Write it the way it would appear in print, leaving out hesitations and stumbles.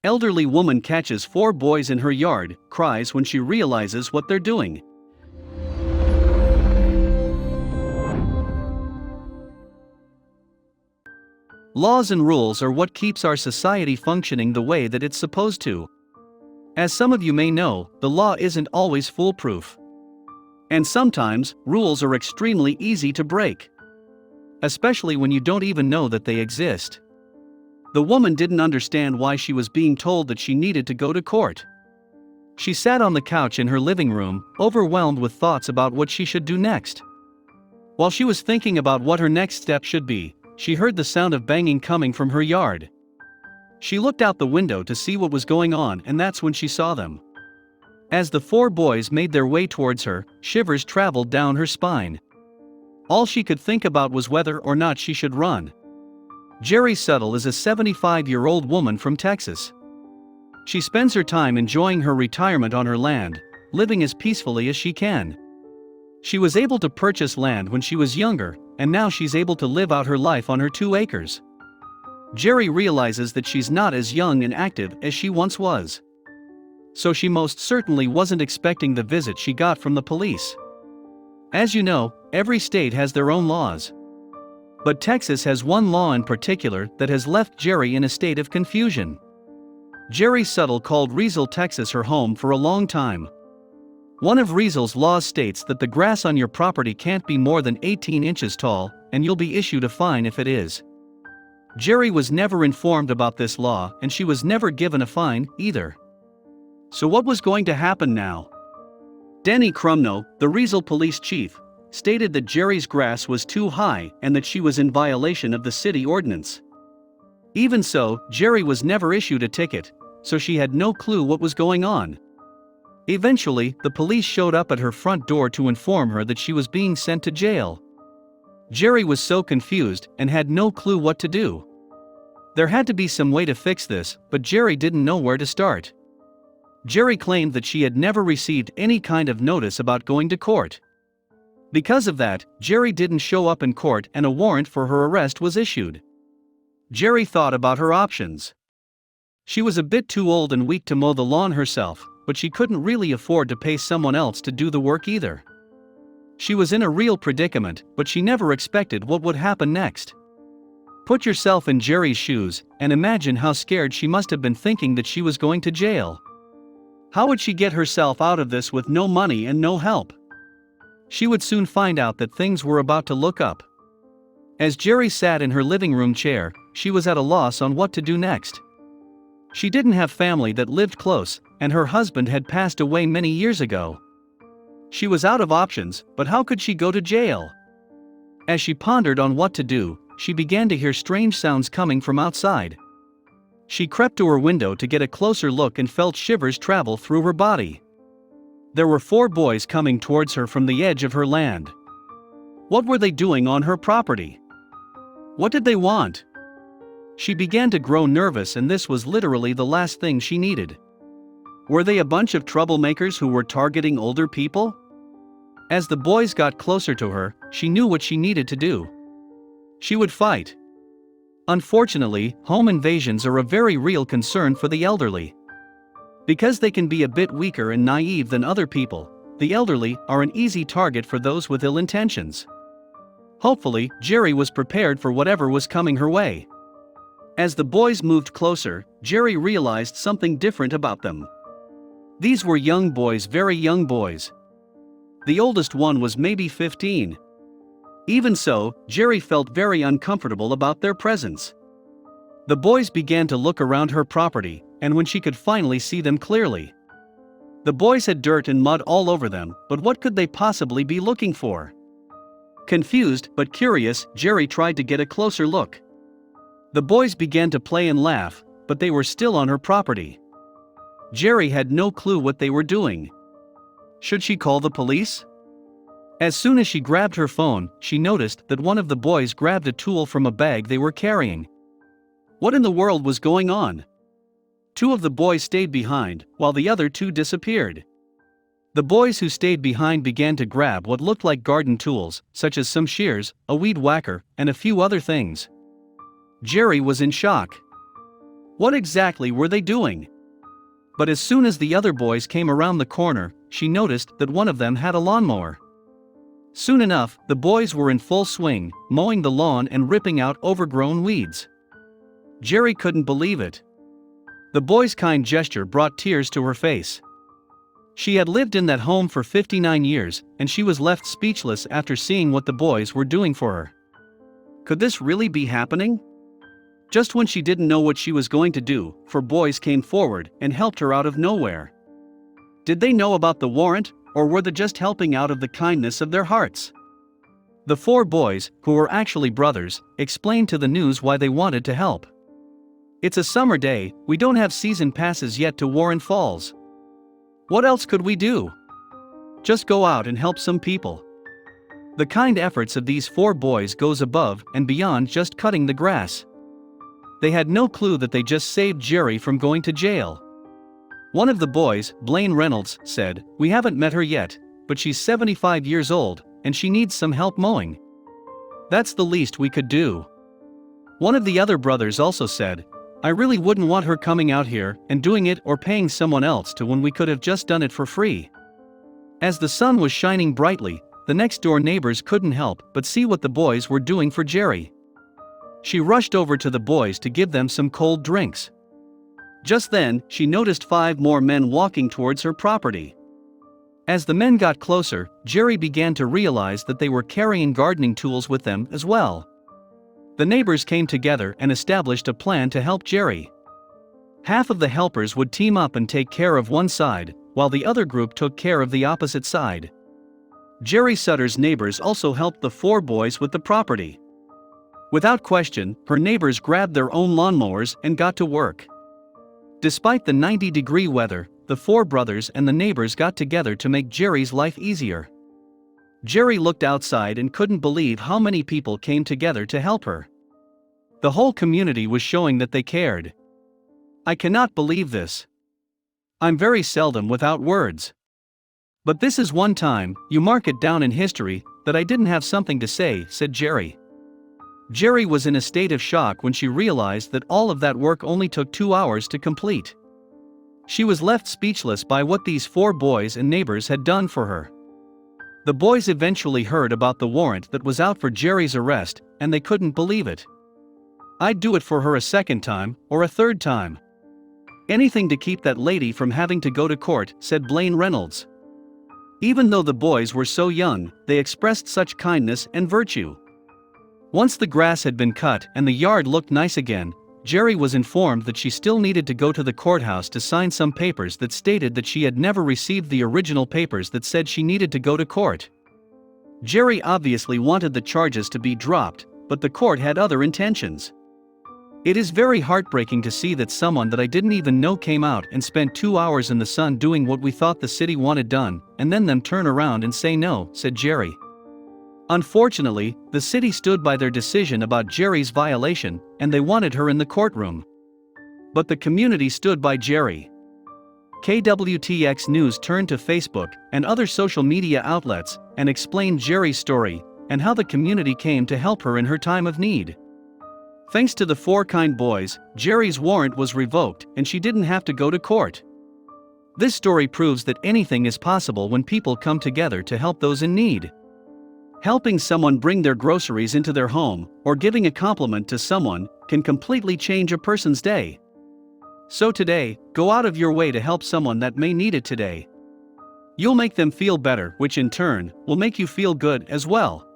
Elderly woman catches 4 boys in her yard, cries when she realizes what they're doing. Laws and rules are what keeps our society functioning the way that it's supposed to. As some of you may know, the law isn't always foolproof. And sometimes, rules are extremely easy to break. Especially when you don't even know that they exist. The woman didn't understand why she was being told that she needed to go to court. She sat on the couch in her living room, overwhelmed with thoughts about what she should do next. While she was thinking about what her next step should be, she heard the sound of banging coming from her yard. She looked out the window to see what was going on, and that's when she saw them. As the 4 boys made their way towards her, shivers traveled down her spine. All she could think about was whether or not she should run. Jerry Suttle is a 75-year-old woman from Texas. She spends her time enjoying her retirement on her land, living as peacefully as she can. She was able to purchase land when she was younger, and now she's able to live out her life on her 2 acres. Jerry realizes that she's not as young and active as she once was. So she most certainly wasn't expecting the visit she got from the police. As you know, every state has their own laws. But Texas has one law in particular that has left Jerry in a state of confusion. Jerry Suttle called Riesel, Texas her home for a long time. One of Riesel's laws states that the grass on your property can't be more than 18 inches tall, and you'll be issued a fine if it is. Jerry was never informed about this law, and she was never given a fine, either. So what was going to happen now? Denny Crumno, the Riesel police chief, stated that Jerry's grass was too high and that she was in violation of the city ordinance. Even so, Jerry was never issued a ticket, so she had no clue what was going on. Eventually, the police showed up at her front door to inform her that she was being sent to jail. Jerry was so confused and had no clue what to do. There had to be some way to fix this, but Jerry didn't know where to start. Jerry claimed that she had never received any kind of notice about going to court. Because of that, Jerry didn't show up in court and a warrant for her arrest was issued. Jerry thought about her options. She was a bit too old and weak to mow the lawn herself, but she couldn't really afford to pay someone else to do the work either. She was in a real predicament, but she never expected what would happen next. Put yourself in Jerry's shoes, and imagine how scared she must have been thinking that she was going to jail. How would she get herself out of this with no money and no help? She would soon find out that things were about to look up. As Jerry sat in her living room chair, she was at a loss on what to do next. She didn't have family that lived close, and her husband had passed away many years ago. She was out of options, but how could she go to jail? As she pondered on what to do, she began to hear strange sounds coming from outside. She crept to her window to get a closer look and felt shivers travel through her body. There were 4 boys coming towards her from the edge of her land. What were they doing on her property? What did they want? She began to grow nervous, and this was literally the last thing she needed. Were they a bunch of troublemakers who were targeting older people? As the boys got closer to her, she knew what she needed to do. She would fight. Unfortunately, home invasions are a very real concern for the elderly. Because they can be a bit weaker and naive than other people, the elderly are an easy target for those with ill intentions. Hopefully, Jerry was prepared for whatever was coming her way. As the boys moved closer, Jerry realized something different about them. These were young boys, very young boys. The oldest one was maybe 15. Even so, Jerry felt very uncomfortable about their presence. The boys began to look around her property, and when she could finally see them clearly. The boys had dirt and mud all over them, but what could they possibly be looking for? Confused but curious, Jerry tried to get a closer look. The boys began to play and laugh, but they were still on her property. Jerry had no clue what they were doing. Should she call the police? As soon as she grabbed her phone, she noticed that one of the boys grabbed a tool from a bag they were carrying. What in the world was going on? 2 of the boys stayed behind, while the other 2 disappeared. The boys who stayed behind began to grab what looked like garden tools, such as some shears, a weed whacker, and a few other things. Jerry was in shock. What exactly were they doing? But as soon as the other boys came around the corner, she noticed that one of them had a lawnmower. Soon enough, the boys were in full swing, mowing the lawn and ripping out overgrown weeds. Jerry couldn't believe it. The boys' kind gesture brought tears to her face. She had lived in that home for 59 years, and she was left speechless after seeing what the boys were doing for her. Could this really be happening? Just when she didn't know what she was going to do, 4 boys came forward and helped her out of nowhere. Did they know about the warrant, or were they just helping out of the kindness of their hearts? The 4 boys, who were actually brothers, explained to the news why they wanted to help. It's a summer day, we don't have season passes yet to Warren Falls. What else could we do? Just go out and help some people. The kind efforts of these 4 boys goes above and beyond just cutting the grass. They had no clue that they just saved Jerry from going to jail. One of the boys, Blaine Reynolds, said, "We haven't met her yet, but she's 75 years old, and she needs some help mowing. That's the least we could do." One of the other brothers also said, "I really wouldn't want her coming out here and doing it or paying someone else to when we could have just done it for free." As the sun was shining brightly, the next-door neighbors couldn't help but see what the boys were doing for Jerry. She rushed over to the boys to give them some cold drinks. Just then, she noticed 5 more men walking towards her property. As the men got closer, Jerry began to realize that they were carrying gardening tools with them as well. The neighbors came together and established a plan to help Jerry. Half of the helpers would team up and take care of one side, while the other group took care of the opposite side. Jerry Sutter's neighbors also helped the 4 boys with the property. Without question, her neighbors grabbed their own lawnmowers and got to work. Despite the 90-degree weather, the 4 brothers and the neighbors got together to make Jerry's life easier. Jerry looked outside and couldn't believe how many people came together to help her. The whole community was showing that they cared. "I cannot believe this. I'm very seldom without words. But this is one time, you mark it down in history, that I didn't have something to say," said Jerry. Jerry was in a state of shock when she realized that all of that work only took 2 hours to complete. She was left speechless by what these 4 boys and neighbors had done for her. The boys eventually heard about the warrant that was out for Jerry's arrest, and they couldn't believe it. "I'd do it for her a second time, or a third time. Anything to keep that lady from having to go to court," said Blaine Reynolds. Even though the boys were so young, they expressed such kindness and virtue. Once the grass had been cut and the yard looked nice again, Jerry was informed that she still needed to go to the courthouse to sign some papers that stated that she had never received the original papers that said she needed to go to court. Jerry obviously wanted the charges to be dropped, but the court had other intentions. "It is very heartbreaking to see that someone that I didn't even know came out and spent 2 hours in the sun doing what we thought the city wanted done, and then them turn around and say no," said Jerry. Unfortunately, the city stood by their decision about Jerry's violation, and they wanted her in the courtroom. But the community stood by Jerry. KWTX News turned to Facebook and other social media outlets and explained Jerry's story and how the community came to help her in her time of need. Thanks to the 4 kind boys, Jerry's warrant was revoked and she didn't have to go to court. This story proves that anything is possible when people come together to help those in need. Helping someone bring their groceries into their home, or giving a compliment to someone, can completely change a person's day. So today, go out of your way to help someone that may need it today. You'll make them feel better, which in turn, will make you feel good as well.